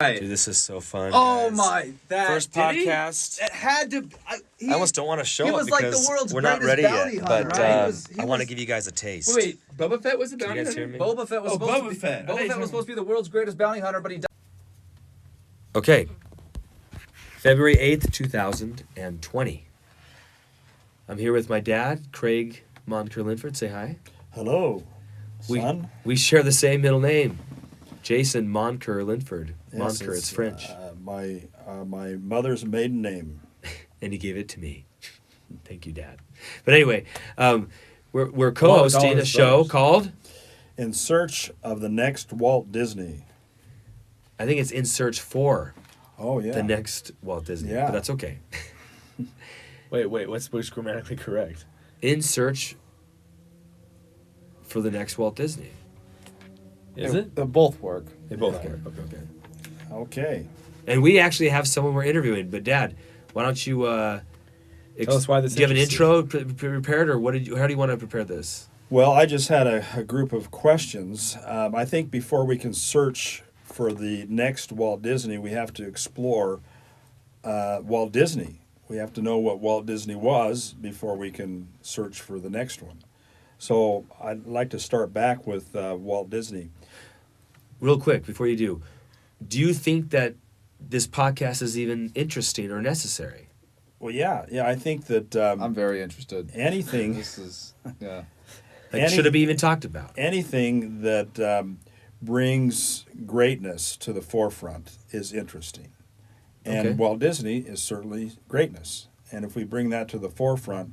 Dude, this is so fun. Oh guys. my! First podcast. It had to. I almost don't want to show he it was like the because world's we're not ready greatest bounty yet. hunter, But right? I want to give you guys a taste. Wait, Boba Fett was the bounty you guys hunter? hear me? Boba Fett was supposed to be. Fett. Boba Fett was supposed to be the world's greatest bounty hunter, but he died. Okay. February 8th, 2020. I'm here with my dad, Craig Moncur Linford. Say hi. Hello, son. We share the same middle name, Jason Moncur Linford. Yes, Moncur, it's French. My mother's maiden name. And he gave it to me. Thank you, Dad. But anyway, we're co-hosting a show called In Search of the Next Walt Disney. I think it's In Search for Oh, yeah. the Next Walt Disney. Yeah. But that's okay. Wait, what's grammatically correct? In Search for the Next Walt Disney. Is it? They both work. They both Yeah. work. Okay. Okay. And we actually have someone we're interviewing. But Dad, why don't you Tell us why this do you have an interesting. intro prepared, or how do you want to prepare this? Well, I just had a group of questions. I think before we can search for the next Walt Disney, we have to explore Walt Disney. We have to know what Walt Disney was before we can search for the next one. So I'd like to start back with Walt Disney. Real quick, before you do you think that this podcast is even interesting or necessary? Well, yeah, I think that I'm very interested. anything This is, yeah. Like, should it be even talked about? anything that brings greatness to the forefront is interesting. And Okay. Walt Disney is certainly greatness. And if we bring that to the forefront,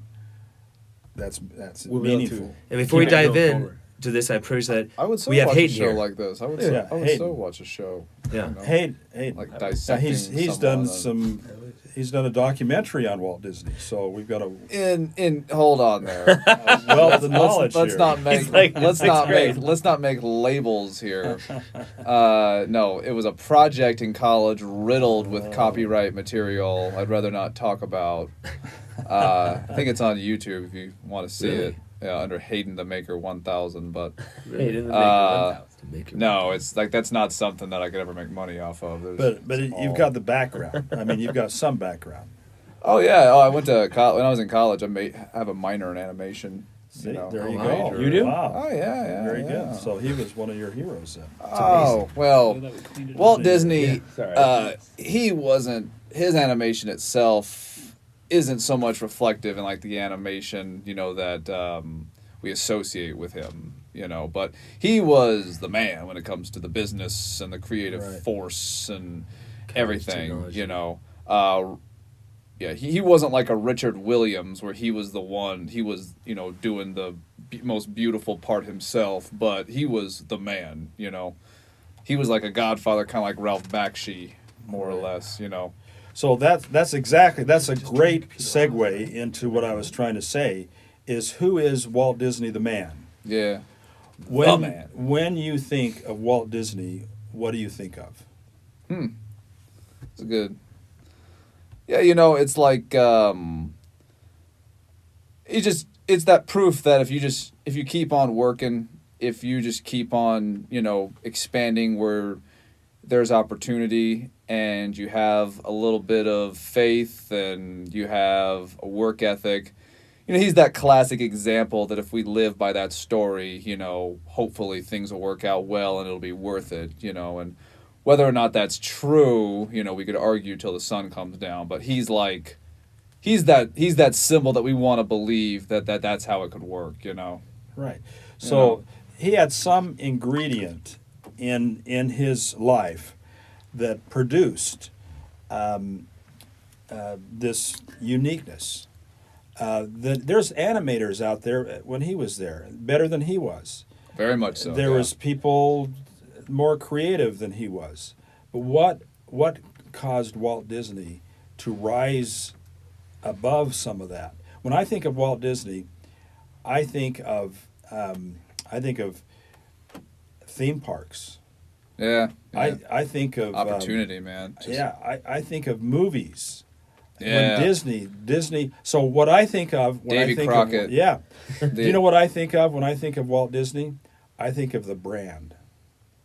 that's We'll be able meaningful. And before we Keep it dive going in forward. to this, I praise that I would so we have watch Hayden a show here. like this. I would Yeah, so Hayden. watch a show. Yeah. you know? Hey, Like dissecting he's done someone he's done a documentary on Walt Disney. So we've got a in hold on there. wealth of knowledge let's here. not make He's like let's sixth not grade. make labels here. No, it was a project in college riddled with copyright material. I'd rather not talk about. I think it's on YouTube if you want to see Really? it. Yeah, under Hayden the Maker 1000, but Hayden the Uh, Make it- no, it's like that's not something that I could ever make money off of. but you've got the background. I mean, you've got some background. Oh yeah, I went to college when I was in college. have a minor in animation. See, know. there you Oh, go. wow. You do? Wow. Oh yeah, Very yeah. good. So he was one of your heroes then. Oh well, Walt Disney. Sorry. He wasn't. His animation itself isn't so much reflective in like the animation that we associate with him. But he was the man when it comes to the business and the creative Right. force and everything. technology. Yeah, he wasn't like a Richard Williams where he was the one. He was doing the most beautiful part himself, but he was the man. He was like a godfather, kind of like Ralph Bakshi, more or less. So that's a great segue into what I was trying to say, is who is Walt Disney the man? Yeah. When, man. When you think of Walt Disney, what do you think of? It's good. Yeah, it's like it's that proof that if you keep on working, if you just keep on, expanding where there's opportunity and you have a little bit of faith and you have a work ethic, he's that classic example that if we live by that story, hopefully things will work out well and it'll be worth it, and whether or not that's true, we could argue till the sun comes down, but he's that symbol that we want to believe that's how it could work, Right. So he had some ingredient in his life that produced this uniqueness. There's animators out there when he was there, better than he was. Very much so. There yeah. was people more creative than he was. But what caused Walt Disney to rise above some of that? When I think of Walt Disney, I think of theme parks. Yeah. I think of opportunity, man. I think of movies. Yeah. When Disney. So what I think of when Davy I think Crockett. of do you know what I think of when I think of Walt Disney? I think of the brand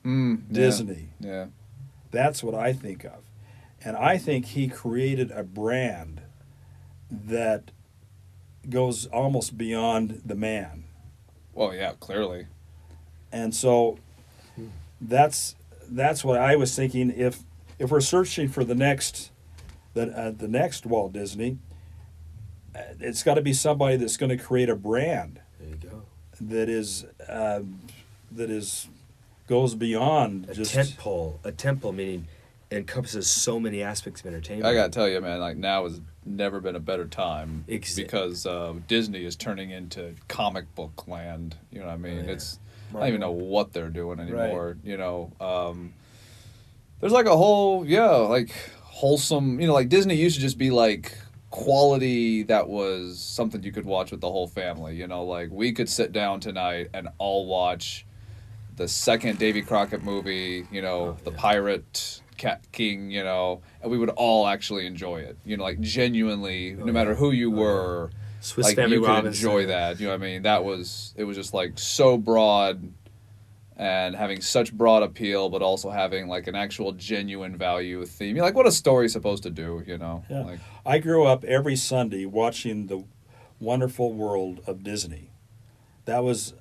Yeah. Disney. Yeah. That's what I think of. And I think he created a brand that goes almost beyond the man. Well, yeah, clearly. And so that's what I was thinking. If we're searching for the next Walt Disney, it's got to be somebody that's going to create a brand There you go. that is goes beyond A just tent pole. A temple meaning encompasses so many aspects of entertainment. I gotta tell you, man, like now has never been a better time because Disney is turning into comic book land. You know what I mean? Oh, yeah. It's I don't even know what they're doing anymore. You know, there's like a whole like wholesome. You know, like Disney used to just be like quality that was something you could watch with the whole family. You know, like we could sit down tonight and all watch the second Davy Crockett movie. You know, the Pirate Cat King, you know, and we would all actually enjoy it. You know, like genuinely, no matter who you were, Swiss like Family you could Robinson. enjoy that. You know what I mean? It was just like so broad and having such broad appeal, but also having like an actual genuine value theme. Like what a story's supposed to do, you know? Yeah. Like, I grew up every Sunday watching The Wonderful World of Disney. That was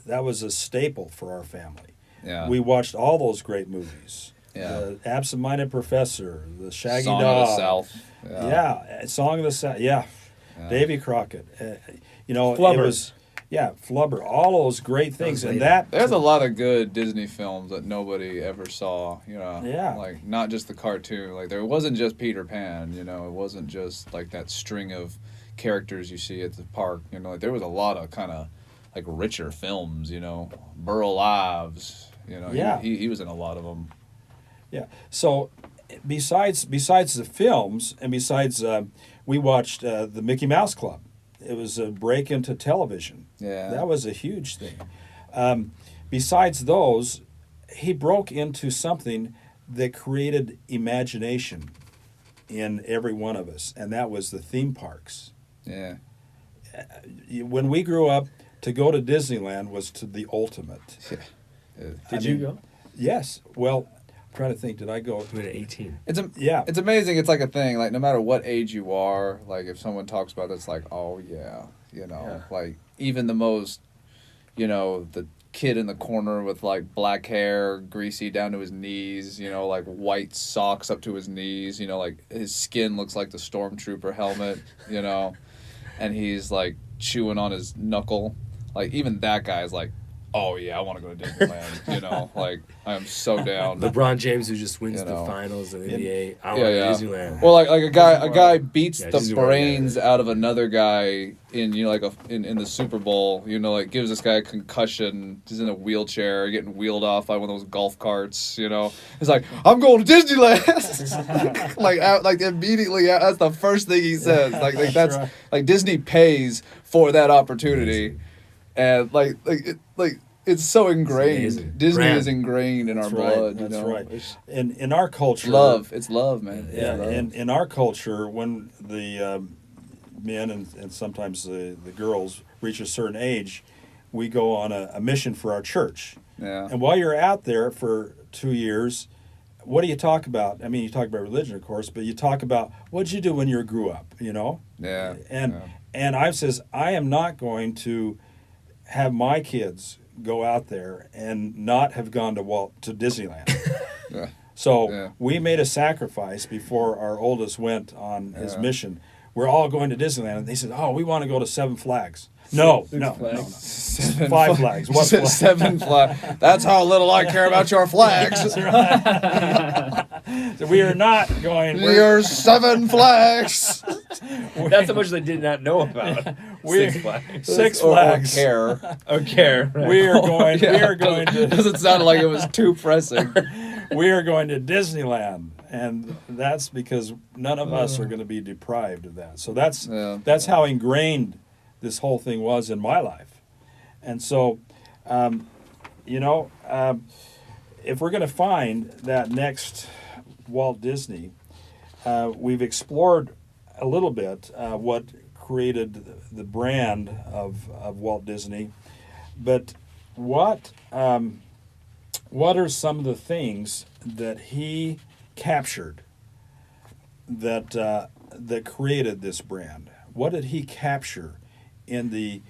a staple for our family. yeah. We watched all those great movies. Yeah. The Absent-Minded Professor, The Shaggy Song Dog. of the South. Yeah, Song of the South. Yeah. Yeah. Davy Crockett. You know, Flubber. it was Flubber. All those great things, and that There's a lot of good Disney films that nobody ever saw, you know. Yeah. Like not just the cartoon. Like there wasn't just Peter Pan, you know. It wasn't just like that string of characters you see at the park. You know, like there was a lot of kind of like richer films, you know. Burl Ives, you know. Yeah. He was in a lot of them. Yeah. So, besides the films, and besides, we watched the Mickey Mouse Club. It was a break into television. Yeah. That was a huge thing. Besides those, he broke into something that created imagination in every one of us, and that was the theme parks. Yeah. When we grew up, to go to Disneyland was to the ultimate. Did you go? Yes. Well, I'm trying to think. Did I go? We were at 18. It's amazing. It's like a thing. Like no matter what age you are, like if someone talks about it, it's like, oh yeah, you know, like even the most, you know, the kid in the corner with like black hair, greasy down to his knees, you know, like white socks up to his knees, you know, like his skin looks like the stormtrooper helmet, you know, and he's like chewing on his knuckle. Like even that guy's like, oh yeah, I want to go to Disneyland. You know, like I am so down. LeBron James, who just wins You the know. finals in the NBA. I Yeah, want yeah. Disneyland. Well, like a guy beats Yeah, the Disney World, brains yeah. out of another guy in in the Super Bowl. You know, like gives this guy a concussion. He's in a wheelchair, getting wheeled off by one of those golf carts. You know, he's like, I'm going to Disneyland. like immediately, that's the first thing he says. Like that's right. like Disney pays for that opportunity, and it's so ingrained. amazing. Disney Brand. is ingrained in our That's right. blood. That's you know? right. It's In our culture, love. It's love, man. Yeah, It's love. in our culture, when the men and sometimes the girls reach a certain age, we go on a mission for our church. Yeah. And while you're out there for 2 years, what do you talk about? I mean, you talk about religion, of course, but you talk about what did you do when you grew up, you know? Yeah. And I says, I am not going to have my kids go out there and not have gone to Disneyland. Yeah. So Yeah. we made a sacrifice before our oldest went on his Yeah. mission. We're all going to Disneyland, and they said, "Oh, we want to go to Seven Flags." No. Seven Five flags. What flag? Seven flags. That's how little I care about your flags. We are not going. Your 7 flags. That's how much they did not know about. We're- Six Flags. Six Or Flags. care. Or care. Right. We are going. Yeah. We are going to. Doesn't sound like it was too pressing. We are going to Disneyland, and that's because none of us are going to be deprived of that. So that's how ingrained this whole thing was in my life. And so, if we're going to find that next Walt Disney, we've explored a little bit what created the brand of Walt Disney, but what what are some of the things that he captured that created this brand? What did he capture in the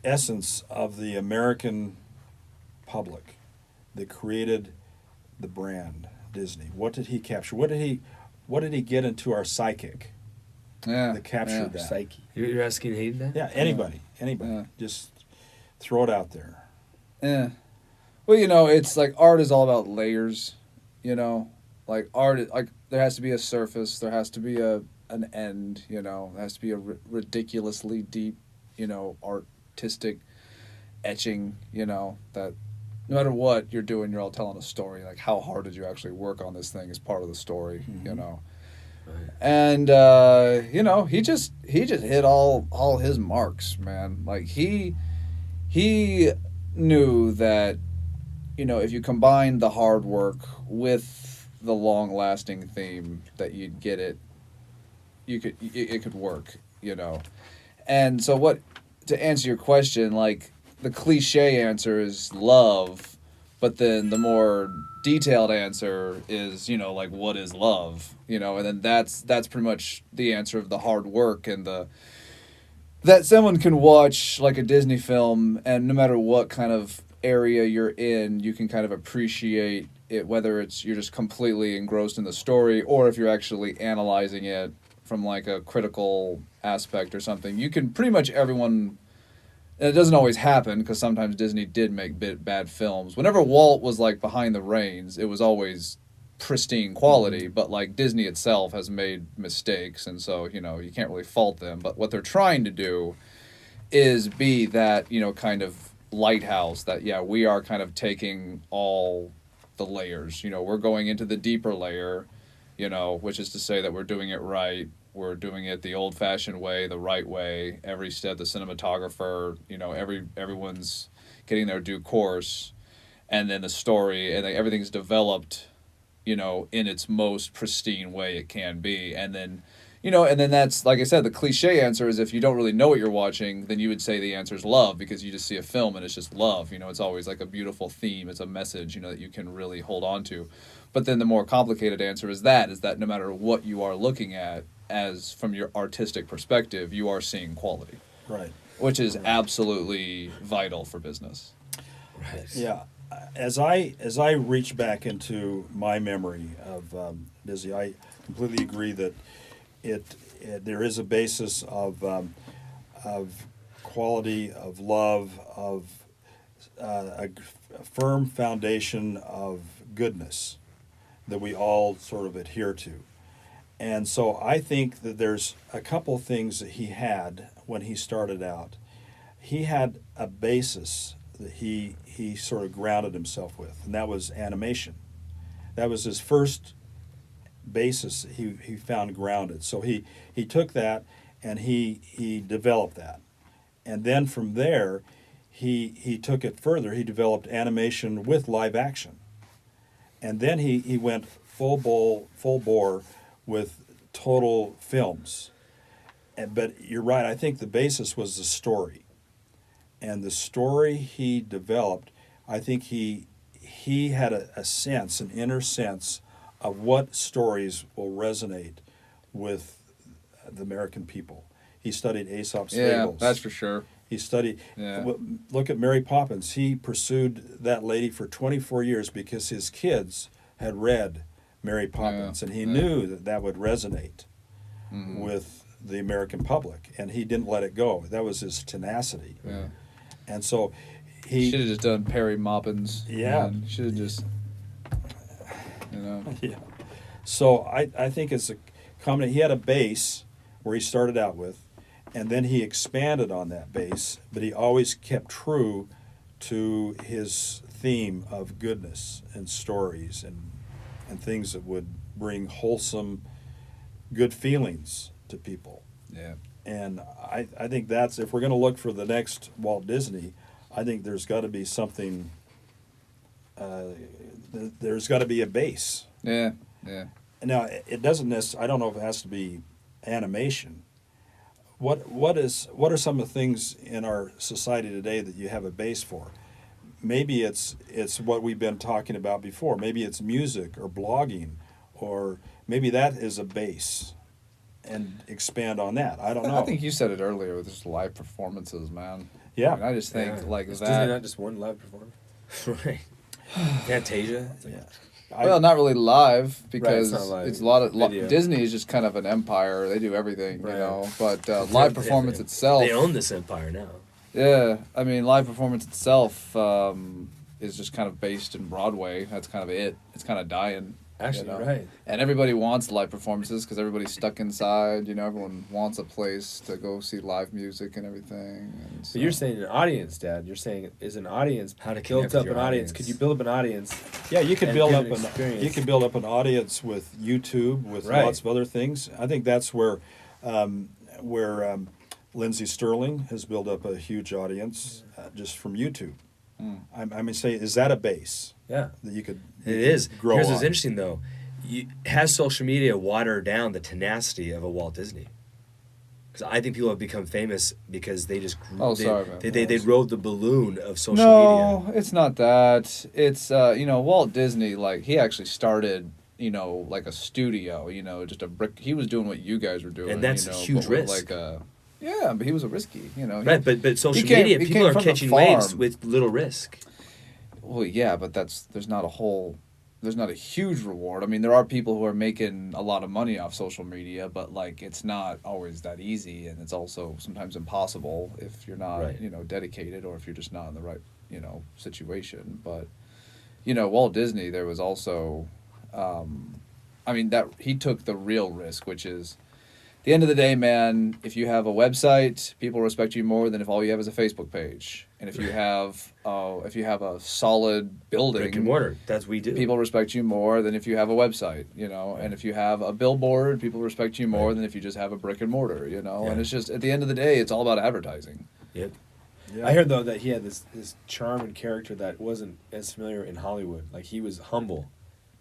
essence of the American public that created the brand Disney? What did he capture? What did he get into our psychic Yeah. that captured that? Psyche. You're asking Hayden that? Yeah, anybody. Yeah. Just throw it out there. Yeah. Well, it's like art is all about layers, Like art, like there has to be a surface, there has to be an end, There has to be a ridiculously deep, artistic etching, that no matter what you're doing, you're all telling a story. Like how hard did you actually work on this thing is part of the story, Right. And he just hit all his marks, man. Like he knew that if you combine the hard work with the long lasting theme, that you'd get it. It could work, And so to answer your question, like the cliche answer is love, but then the more detailed answer is, like what is love, and then that's pretty much the answer of the hard work and that someone can watch like a Disney film, and no matter what kind of area you're in, you can kind of appreciate it, whether you're just completely engrossed in the story or if you're actually analyzing it from like a critical aspect or something. You can pretty much everyone. And it doesn't always happen because sometimes Disney did make bad films. Whenever Walt was like behind the reins, it was always pristine quality. But like Disney itself has made mistakes, and so you can't really fault them. But what they're trying to do is be that kind of lighthouse that we are kind of taking all the layers. We're going into the deeper layer, which is to say that we're doing it right. We're doing it the old-fashioned way, the right way. Every step, the cinematographer, everyone's getting their due course, and then the story, and everything's developed, in its most pristine way it can be. And then, and then that's, like I said, the cliche answer is if you don't really know what you're watching, then you would say the answer is love, because you just see a film and it's just love. It's always like a beautiful theme. It's a message, that you can really hold on to. But then the more complicated answer is that no matter what you are looking at, as from your artistic perspective, you are seeing quality, Right. which is absolutely vital for business. Right. Yeah. As I reach back into my memory of Disney, I completely agree that there is a basis of quality, of love, of a firm foundation of goodness that we all sort of adhere to. And so I think that there's a couple things that he had when he started out. He had a basis that he sort of grounded himself with, and that was animation. That was his first basis he found grounded. So he took that and he developed that. And then from there, he took it further. He developed animation with live action. And then he went full bore with total films. But you're right, I think the basis was the story. And the story he developed, I think he had a sense, an inner sense of what stories will resonate with the American people. He studied Aesop's fables. Yeah, that's for sure. He studied, Yeah. Look at Mary Poppins. He pursued that lady for 24 years because his kids had read Mary Poppins, and he knew that would resonate with the American public, and he didn't let it go. That was his tenacity. Yeah. And so he should have just done Perry Moppins. Yeah. Should have just, Yeah. So I think it's a combination. He had a base where he started out with, and then he expanded on that base, but he always kept true to his theme of goodness and stories and things that would bring wholesome, good feelings to people. Yeah. And I think that's, if we're going to look for the next Walt Disney, I think there's got to be something, there's got to be a base. Yeah. Yeah. Now, it doesn't necessarily, I don't know if it has to be animation. What are some of the things in our society today that you have a base for? maybe it's what we've been talking about before. Maybe it's music or blogging, or maybe that is a base, and expand on that. I don't know. I think you said it earlier with just live performances, man. Yeah. I mean, I just think Yeah. like Is that. Disney not just one live performance? Right. Fantasia. Yeah. Well, not really live because not live. it's a lot of Video. Disney is just kind of an empire. They do everything, Right. you know. But live performance itself, They own this empire now. yeah. I mean, live performance itself is just kind of based in Broadway. That's kind of it. It's kind of dying. Actually, you know? right. And everybody wants live performances because everybody's stuck inside. You know, everyone wants a place to go see live music and everything. And So you're saying an audience, Dad. You're saying is an audience How to built connect up with an your audience? audience. Could you build up an audience? Yeah, you could and build give up an an experience. you could build up an audience with YouTube, with Right. lots of other things. I think that's where Lindsey Sterling has built up a huge audience just from YouTube. I mean, say, is that a base Yeah. that you could? It is. grow Here's on? what's interesting though. Has social media watered down the tenacity of a Walt Disney? Because I think people have become famous because they just grew. Oh, they, sorry, man. they rode the balloon of social no, media. it's not that. It's you know, Walt Disney, like he actually started, you know, like a studio, you know, just a brick. He was doing what you guys were doing, And that's you a know, huge but with risk. Like a, yeah, but he was a risky, you know. Right, but social came- media, he people came are from the catching waves farm. with little risk. Well, yeah, but there's not a huge reward. I mean, there are people who are making a lot of money off social media, but like it's not always that easy, and it's also sometimes impossible if you're not, Right. you know, dedicated or if you're just not in the right, you know, situation. But you know, Walt Disney, there was also, I mean, that he took the real risk, which is. At the end of the day, man, if you have a website, people respect you more than if all you have is a Facebook page. And if you have a solid building, Brick and mortar. That's what we do. people respect you more than if you have a website, you know. And if you have a billboard, people respect you more than if you just have a brick and mortar, you know. Yeah. And it's just at the end of the day, it's all about advertising. Yep. Yeah. I heard though that he had this charm and character that wasn't as familiar in Hollywood. Like he was humble,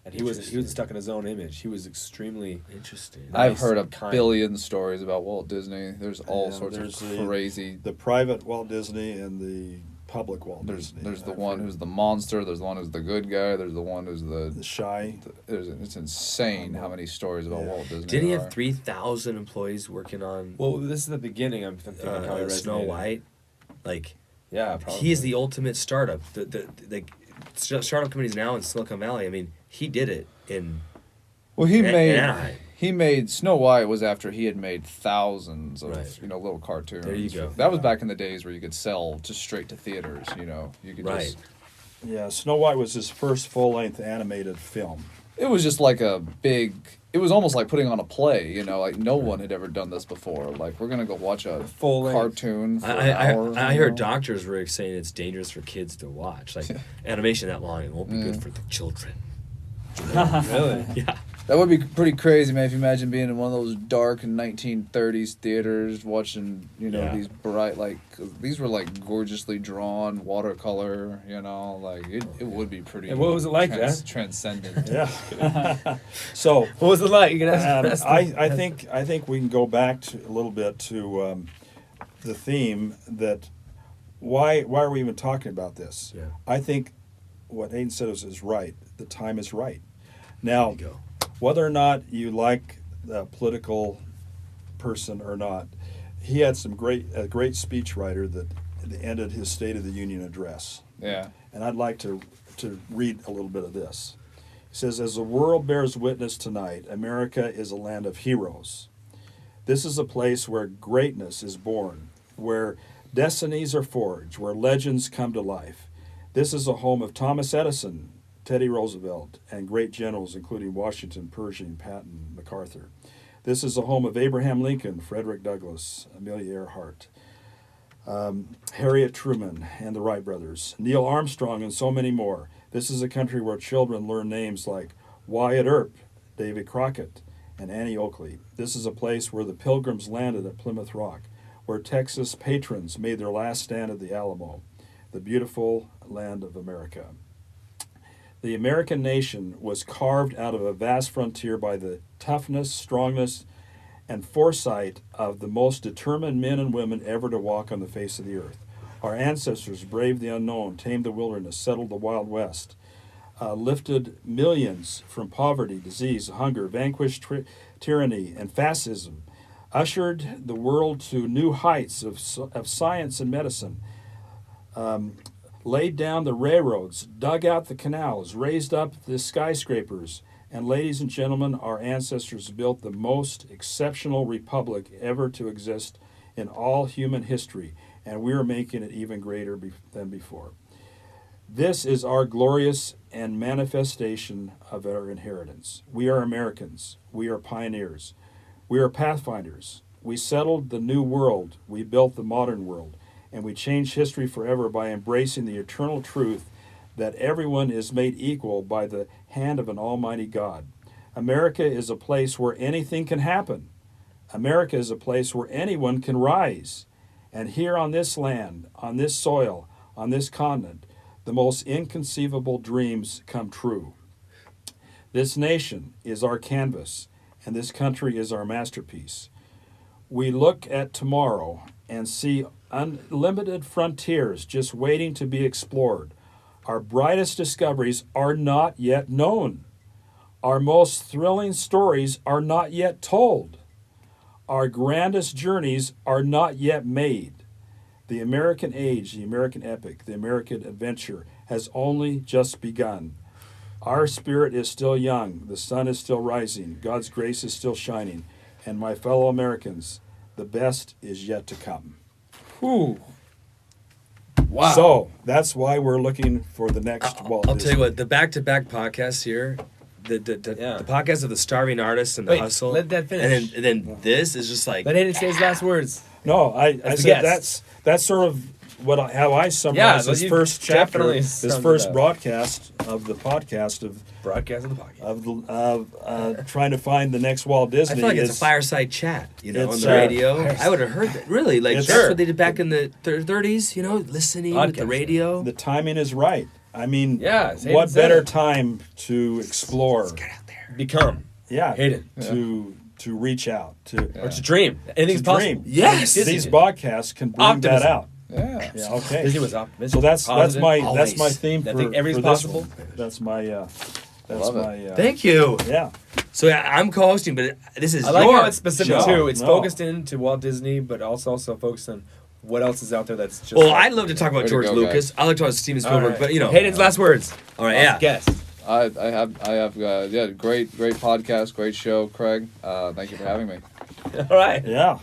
and he was stuck in his own image. He was extremely. Interesting. I've Nice heard a and kind. billion stories about Walt Disney. There's all Yeah, sorts there's of the- crazy. the private Walt Disney and the public Walt There's Disney. there's the I've one heard. who's the monster. There's the one who's the good guy. There's the one who's the the. shy. It's insane how many stories about Yeah. Walt Disney. Didn't he there have are. 3,000 employees working on Well, this is the beginning. I'm thinking how he Snow resonated. White? Like, Yeah, probably. he is the ultimate startup. The startup companies now in Silicon Valley. I mean, he did it in. Well, he in made Anaheim. he made Snow White was after he had made thousands of Right. you know little cartoons. There you go. That was back in the days where you could sell just straight to theaters. You know, you could Right. just. Yeah, Snow White was his first full-length animated film. It was just like a big. It was almost like putting on a play. You know, like no one had ever done this before. Like we're gonna go watch a Full length. cartoon for an hour. I you heard know? doctors were saying it's dangerous for kids to watch. Like, animation that long, it won't be good for the children. Really? Yeah. That would be pretty crazy, man. If you imagine being in one of those dark 1930s theaters, watching, you know, Yeah. these bright, like, these were like gorgeously drawn watercolor, you know, like it would be pretty. And what was it like, Dad? Transcendent. Yeah. So What was it like? You can ask. I think we can go back to a little bit to the theme that why are we even talking about this? Yeah. I think what Hayden said is right. The time is right. Now, There you go. whether or not you like the political person or not, he had a great speechwriter that ended his State of the Union address. Yeah. And I'd like to read a little bit of this. He says, "As the world bears witness tonight, America is a land of heroes. This is a place where greatness is born, where destinies are forged, where legends come to life. This is a home of Thomas Edison, Teddy Roosevelt, and great generals including Washington, Pershing, Patton, MacArthur. This is a home of Abraham Lincoln, Frederick Douglass, Amelia Earhart, Harriet Truman, and the Wright brothers, Neil Armstrong, and so many more. This is a country where children learn names like Wyatt Earp, David Crockett, and Annie Oakley. This is a place where the Pilgrims landed at Plymouth Rock, where Texas patrons made their last stand at the Alamo, the beautiful land of America. The American nation was carved out of a vast frontier by the toughness, strongness, and foresight of the most determined men and women ever to walk on the face of the earth. Our ancestors braved the unknown, tamed the wilderness, settled the Wild West, lifted millions from poverty, disease, hunger, vanquished tyranny and fascism, ushered the world to new heights of science and medicine, laid down the railroads, dug out the canals, raised up the skyscrapers, and ladies and gentlemen, our ancestors built the most exceptional republic ever to exist in all human history, and we are making it even greater than before. This is our glorious and manifestation of our inheritance. We are Americans. We are pioneers. We are pathfinders. We settled the new world. We built the modern world. And we changed history forever by embracing the eternal truth that everyone is made equal by the hand of an almighty God. America is a place where anything can happen. America is a place where anyone can rise. And here on this land, on this soil, on this continent, the most inconceivable dreams come true. This nation is our canvas, and this country is our masterpiece. We look at tomorrow and see unlimited frontiers just waiting to be explored. Our brightest discoveries are not yet known. Our most thrilling stories are not yet told. Our grandest journeys are not yet made. The American age, the American epic, the American adventure has only just begun. Our spirit is still young, the sun is still rising, God's grace is still shining, and my fellow Americans, the best is yet to come. Whew. Wow. So that's why we're looking for the next Walt I'll Disney. tell you what, the back-to-back podcasts here, the podcast of the starving artist and the Wait, hustle. let that finish. And then this is just like Let Hayden say his last words. No, I the said guest. that's sort of how I summarize but this you first chapter, definitely this summed it first up. broadcast of the podcast of Broadcast of the podcast. trying to find the next Walt I Disney. feel like it's a is- fireside chat, on It's, the radio. I would have heard that. Really, like It's- that's Sure. what they did back in the 30s, listening with the Podcast. radio. The timing is right. I mean, Yeah, as Hayden what said. better time to explore? Get out there. Become. Yeah, Hayden. to reach out to Or to dream. Anything's to possible. dream. Yes. Disney These did. podcasts can bring Optimism. that out. Yeah. Yeah, okay. Disney was optimistic. So that's positive. my Always. theme I for, think everything's for this possible. one. That's my Love it. Thank you. yeah. So I'm co-hosting, but this is I like your how it's specific show. too. It's No. focused into Walt Disney, but also focused on what else is out there that's just. Well, like- I'd love to talk about Way to George go, Lucas. guys. I like to talk about Steven All Spielberg, right. but Hayden's last words. all right, yeah. Guest. I have great podcast, great show, Craig. Thank you for having me. All right. Yeah.